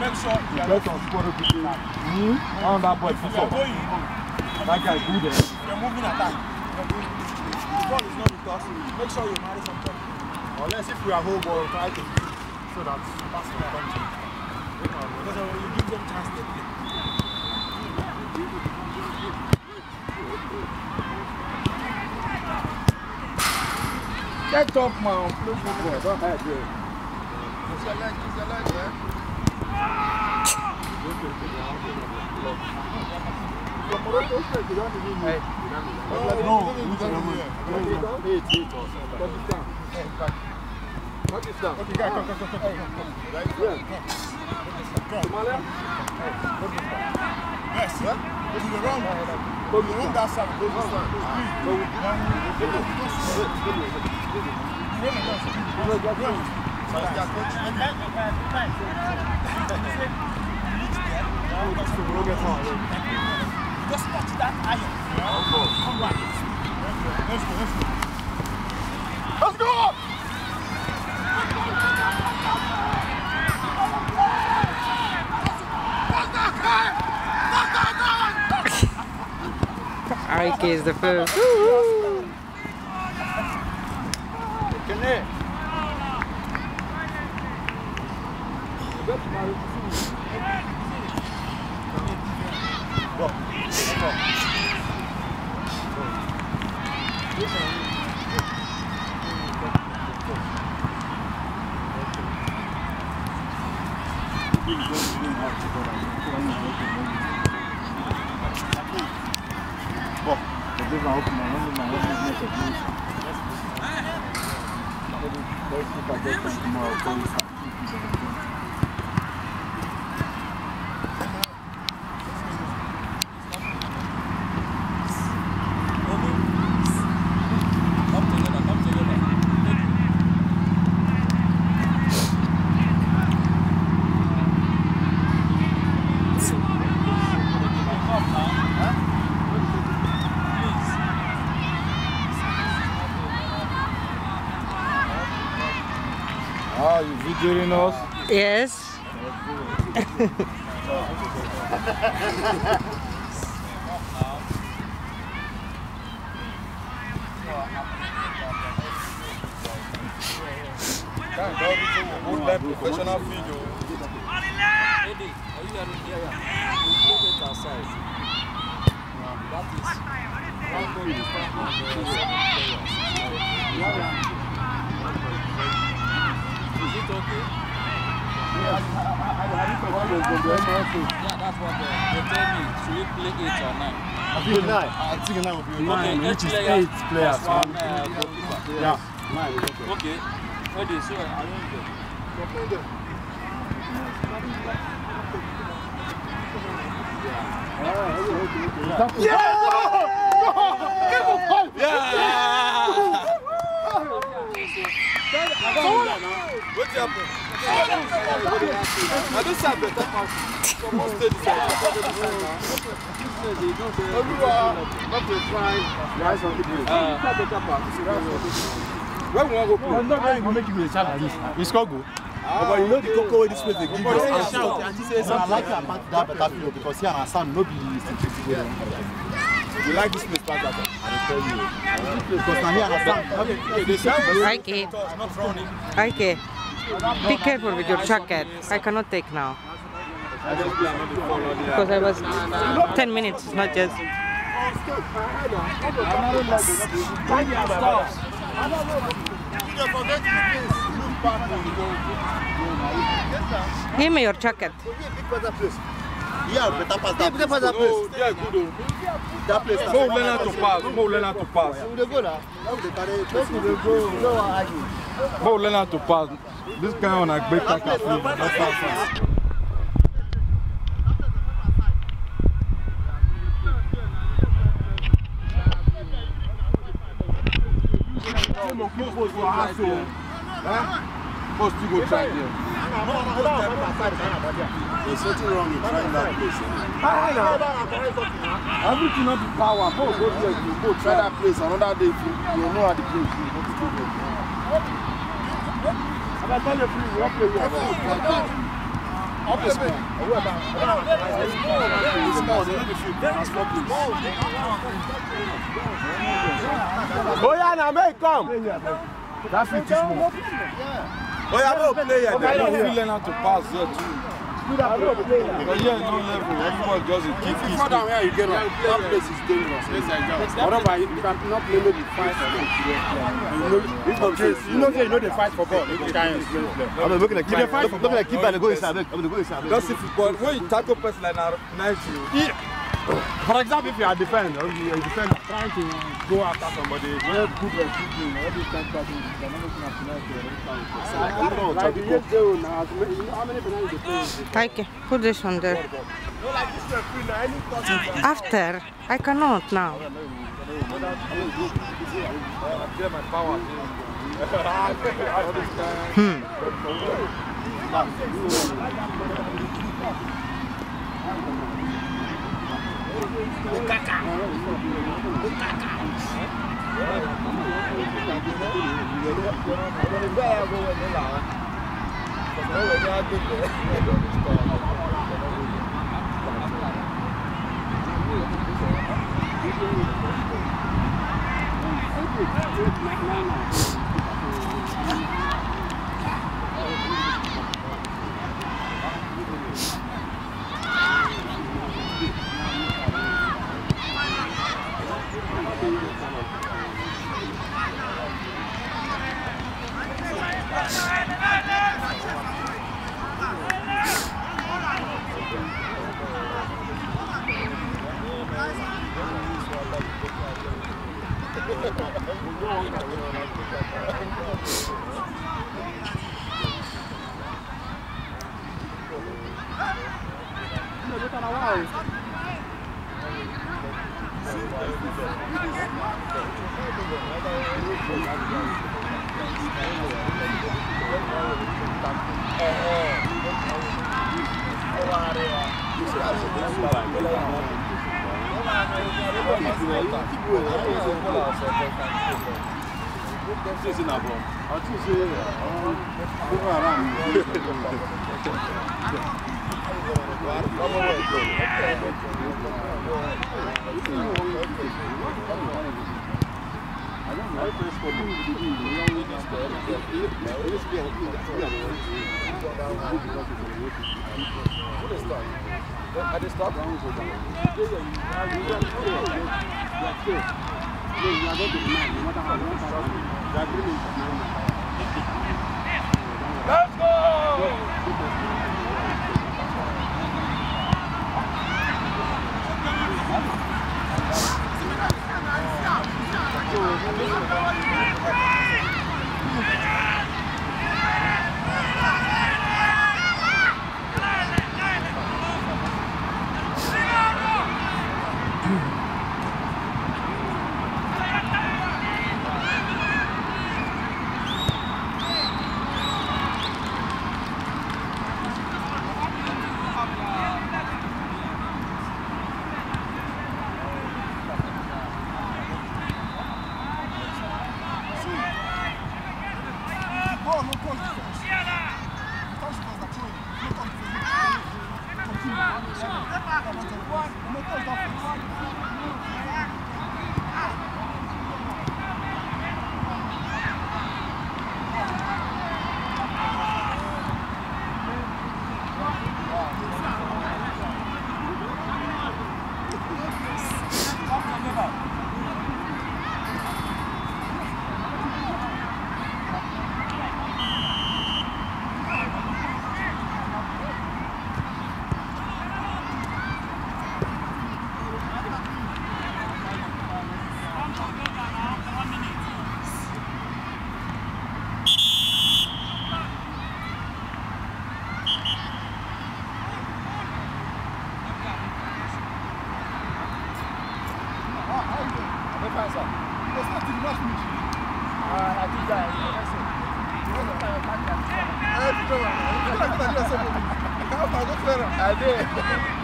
Make sure you get on spot of people. On that boy, that guy good there. You're moving attack. The ball is not with us. Make sure you marry something. Unless if we are home or try to so that pass the country. Because you give them chance to play. Get up, man. Play football. Don't hide there. Use your leg, man. Okay, guys, come. Yes, to the wrong that side. Go this one. Just touch that iron. Come back. Let's go! Ikec is the first. You videoing us? Yes. Professional video. Is it okay? Yeah, that's what they tell me. Should we play 8 or 9? I think 9. I think 9 will be 9, which is 8 players. Yeah, 9 is okay. Okay. Ready, so arrange them. Yeah! What's happened? I don't have better pass. Someone stay this side. Where we want to go? I'm not going to make you a challenge. It's called good. But you know the cocoa way this way they give us. I like that better feel because here and Sam no be simplicity. You like this place better? I tell you. Because now here and Sam. Ikec, be careful with your jacket. I cannot take now. Because I was 10 minutes, not just. Give me your jacket. Yeah, better pass that place. No, they are good. That place. Go learn to pass. Go learn to pass. Go learn to pass. This guy on a great tackle. That's fast. First you go try there. There's something wrong with trying that place. Everything not the power. Go there, you go try that place. Another day, you know how the place is. I'm telling you, we won't play with Oh yeah, now make come. That's 50 more. Oh yeah, no play here. They don't learn how to pass there too. Because here is no level. Everyone just keep it. Further where you get on, that place is dangerous. Whatever, you can not play maybe 5 minutes. You know they fight for ball. You can't explain play. I'm looking at keep and go inside. Just if but when you tackle person like now, For example, if you are defending, or you are defending trying to go after somebody, you have good shooting, all these kind of things, you are not looking at Ikec, put this one there. After, I cannot now. Let's go! I did.